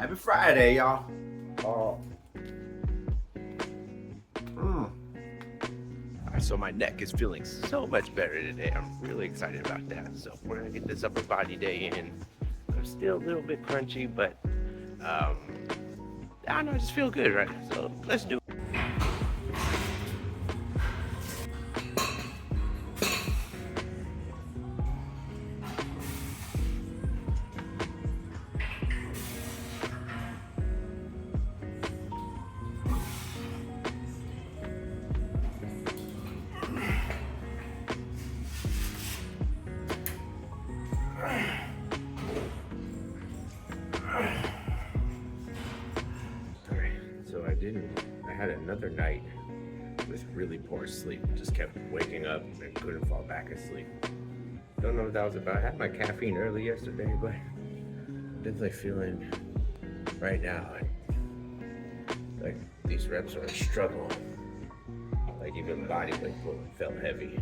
Happy Friday, y'all. Oh. So my neck is feeling so much better today. I'm really excited about that. So we're gonna get this upper body day in. I'm still a little bit crunchy, but I don't know, I just feel good, right? So let's do it. I had another night with really poor sleep. Just kept waking up and couldn't fall back asleep. Don't know what that was about. I had my caffeine early yesterday, but I'm definitely feeling right now like these reps are a struggle. Like even body weight pulling felt heavy.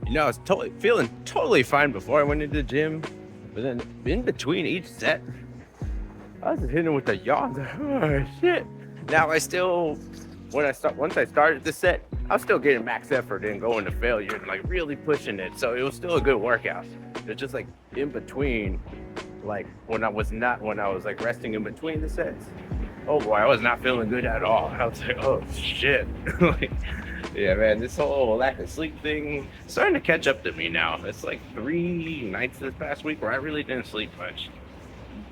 You know, I was feeling totally fine before I went into the gym, but then in between each set, I was just hitting with the yawns. Oh shit! Now once I started the set, I was still getting max effort and going to failure and like really pushing it. So it was still a good workout. It's just like in between, like when I was like resting in between the sets. Oh boy, I was not feeling good at all. I was like, oh shit. Like, yeah, man, this whole lack of sleep thing is starting to catch up to me now. It's like 3 nights this past week where I really didn't sleep much.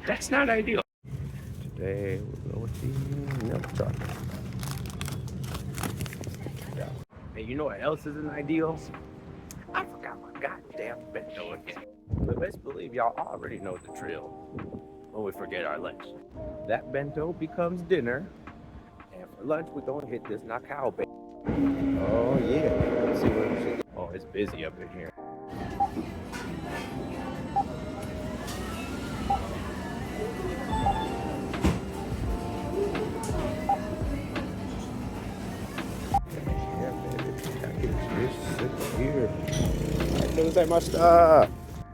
That's not ideal. Today we'll go with the milk chocolate. Yeah. Hey, you know what else isn't ideal? I forgot my goddamn bento again. But best believe y'all already know the drill when we forget our lunch. That bento becomes dinner, and for lunch we're gonna hit this nakao bento. Oh yeah, let's see what we should get. Oh, it's busy up in here. Yeah, baby, package is here. I know that my stuff.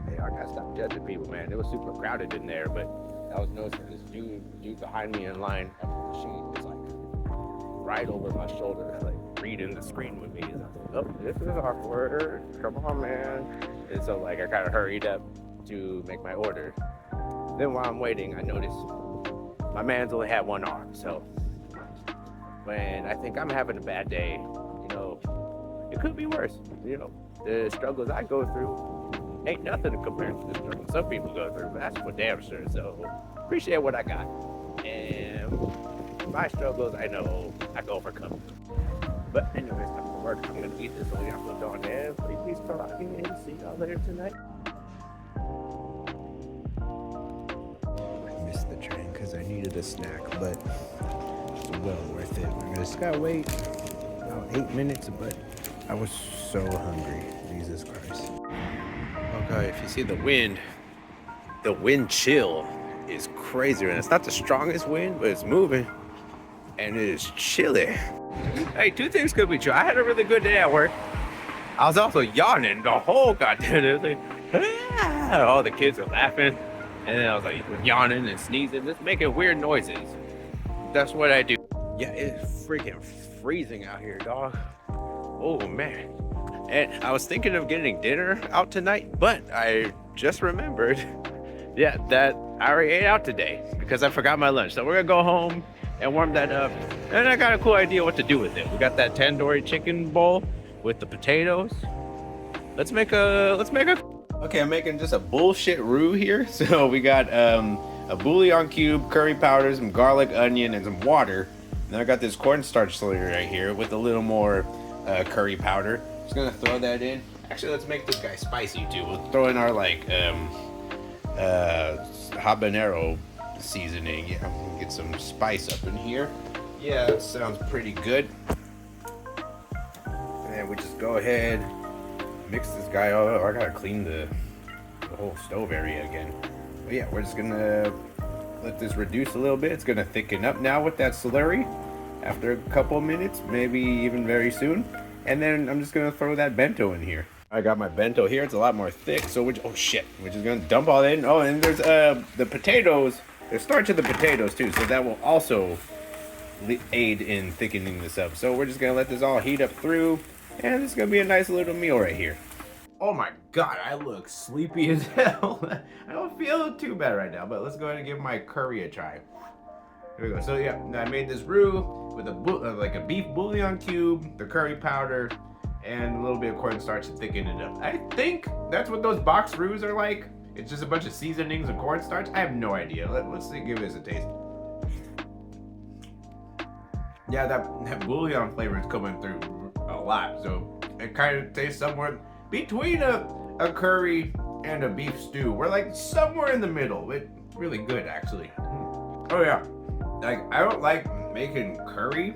Hey, I gotta stop judging people, man. It was super crowded in there, but I was noticing this dude behind me in line at the machine was like right over my shoulder, like reading the screen with me. I was like, oh, this is awkward. Come on, man. And so like I kind of hurried up to make my order. Then while I'm waiting, I noticed my man's only had one arm. So when I think I'm having a bad day, you know, it could be worse. You know, the struggles I go through ain't nothing compared to the struggles some people go through, but that's for damn sure. So appreciate what I got. And my struggles, I know I can overcome. But anyways, I'm gonna work. I'm gonna eat this so y'all put on there. Please come out here and see y'all later tonight. I missed the train because I needed a snack, but it's well worth it. I just gotta wait about 8 minutes, but I was so hungry. Jesus Christ. Okay, if you see the wind chill is crazy, and it's not the strongest wind, but it's moving, and it is chilly. Hey, two things could be true. I had a really good day at work. I was also yawning the whole goddamn day. Like, all the kids are laughing, and then I was like yawning and sneezing, just making weird noises. That's what I do. Yeah, it's freaking freezing out here, dog. Oh man. And I was thinking of getting dinner out tonight, but I just remembered, yeah, that I already ate out today because I forgot my lunch. So we're gonna go home and warm that up. And I got a cool idea what to do with it. We got that tandoori chicken bowl with the potatoes. Let's make a. Okay, I'm making just a bullshit roux here. So we got a bouillon cube, curry powder, some garlic, onion, and some water. And then I got this cornstarch slurry right here with a little more curry powder. Just gonna throw that in. Actually, let's make this guy spicy too. We'll throw in our like habanero seasoning. Yeah, I'm gonna get some spice up in here. Yeah, that sounds pretty good. And we just go ahead, mix this guy. Oh, I gotta clean the whole stove area again. But yeah, we're just gonna let this reduce a little bit. It's gonna thicken up now with that slurry after a couple of minutes, maybe even very soon. And then I'm just gonna throw that bento in here. I got my bento here. It's a lot more thick. So we're just gonna dump all that in. Oh, and there's the potatoes. There's starch in the potatoes too, so that will also aid in thickening this up. So we're just gonna let this all heat up through, and it's gonna be a nice little meal right here. Oh my god, I look sleepy as hell. I don't feel too bad right now, but let's go ahead and give my curry a try. Here we go. So yeah, I made this roux with like a beef bouillon cube, the curry powder, and a little bit of cornstarch to thicken it up. I think that's what those box roux are like. It's just a bunch of seasonings and cornstarch. I have no idea. Let's see, give this a taste. Yeah, that bouillon flavor is coming through a lot. So it kind of tastes somewhere between a curry and a beef stew. We're like somewhere in the middle. It's really good, actually. Oh yeah, like I don't like making curry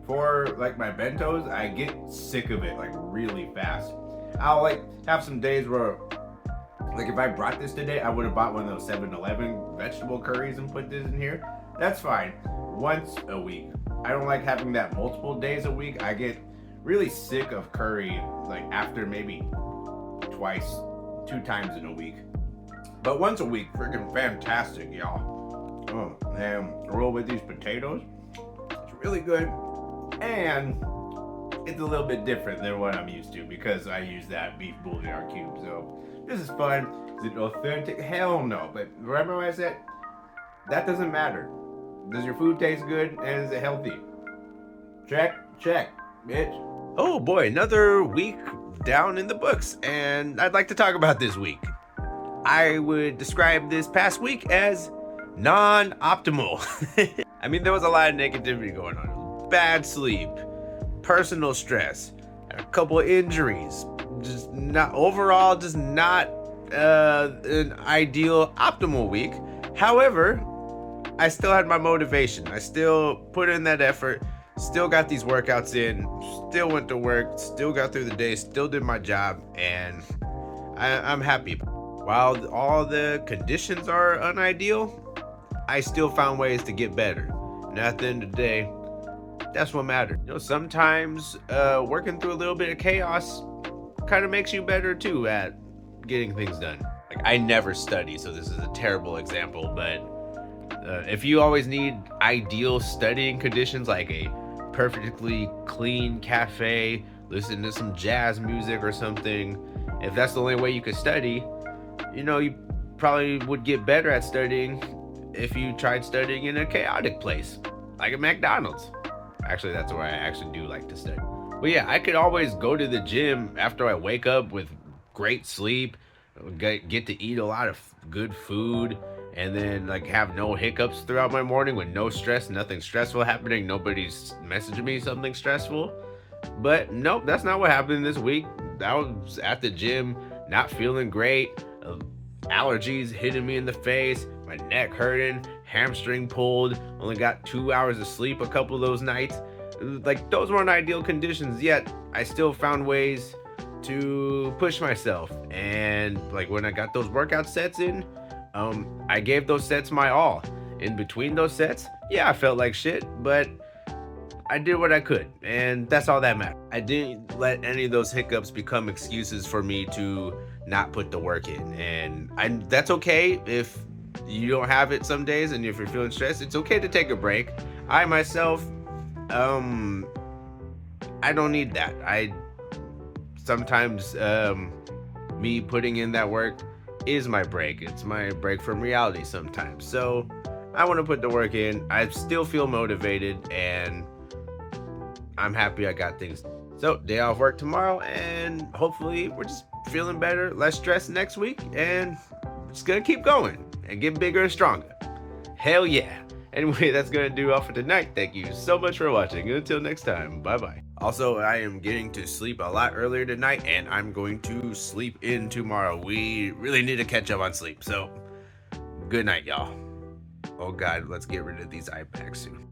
for like my bentos. I get sick of it like really fast. I'll like have some days where like if I brought this today, I would have bought one of those 7-Eleven vegetable curries and put this in here. That's fine. Once a week. I don't like having that multiple days a week. I get really sick of curry like after maybe 2 times in a week. But once a week, freaking fantastic, y'all. Oh, and roll with these potatoes. It's really good. And it's a little bit different than what I'm used to because I use that beef bouillon cube. So this is fun. Is it authentic? Hell no. But remember what I said? That doesn't matter. Does your food taste good and is it healthy? Check, bitch. Oh boy, another week down in the books, and I'd like to talk about this week. I would describe this past week as non-optimal. I mean, there was a lot of negativity going on. Bad sleep, personal stress, a couple of injuries. Just not overall, just not an ideal, optimal week. However, I still had my motivation. I still put in that effort, still got these workouts in, still went to work, still got through the day, still did my job, and I'm happy. While all the conditions are unideal, I still found ways to get better. And at the end of the day, that's what mattered. You know, sometimes working through a little bit of chaos kind of makes you better too at getting things done. Like, I never study, so this is a terrible example, but if you always need ideal studying conditions like a perfectly clean cafe, listen to some jazz music or something, if that's the only way you could study, you know, you probably would get better at studying if you tried studying in a chaotic place, like a McDonald's. Actually, that's where I actually do like to study. But yeah, I could always go to the gym after I wake up with great sleep, get to eat a lot of good food, and then like have no hiccups throughout my morning with no stress, nothing stressful happening, nobody's messaging me something stressful. But nope, that's not what happened this week. I was at the gym, not feeling great, allergies hitting me in the face, my neck hurting, hamstring pulled, only got 2 hours of sleep a couple of those nights. Like, those weren't ideal conditions, yet I still found ways to push myself. And like when I got those workout sets in, I gave those sets my all. In between those sets, yeah, I felt like shit, but I did what I could, and that's all that mattered. I didn't let any of those hiccups become excuses for me to not put the work in, and that's okay if you don't have it some days, and if you're feeling stressed, it's okay to take a break. I myself, I don't need that. I sometimes, me putting in that work is my break. It's my break from reality sometimes. So I want to put the work in. I still feel motivated, and I'm happy I got things. So day off work tomorrow, and hopefully we're just feeling better, less stressed next week, and we're just gonna keep going and get bigger and stronger. Hell yeah. Anyway, that's gonna do all for tonight. Thank you so much for watching. Until next time, bye bye. Also, I am getting to sleep a lot earlier tonight, and I'm going to sleep in tomorrow. We really need to catch up on sleep, so good night, y'all. Oh God, let's get rid of these eye packs soon.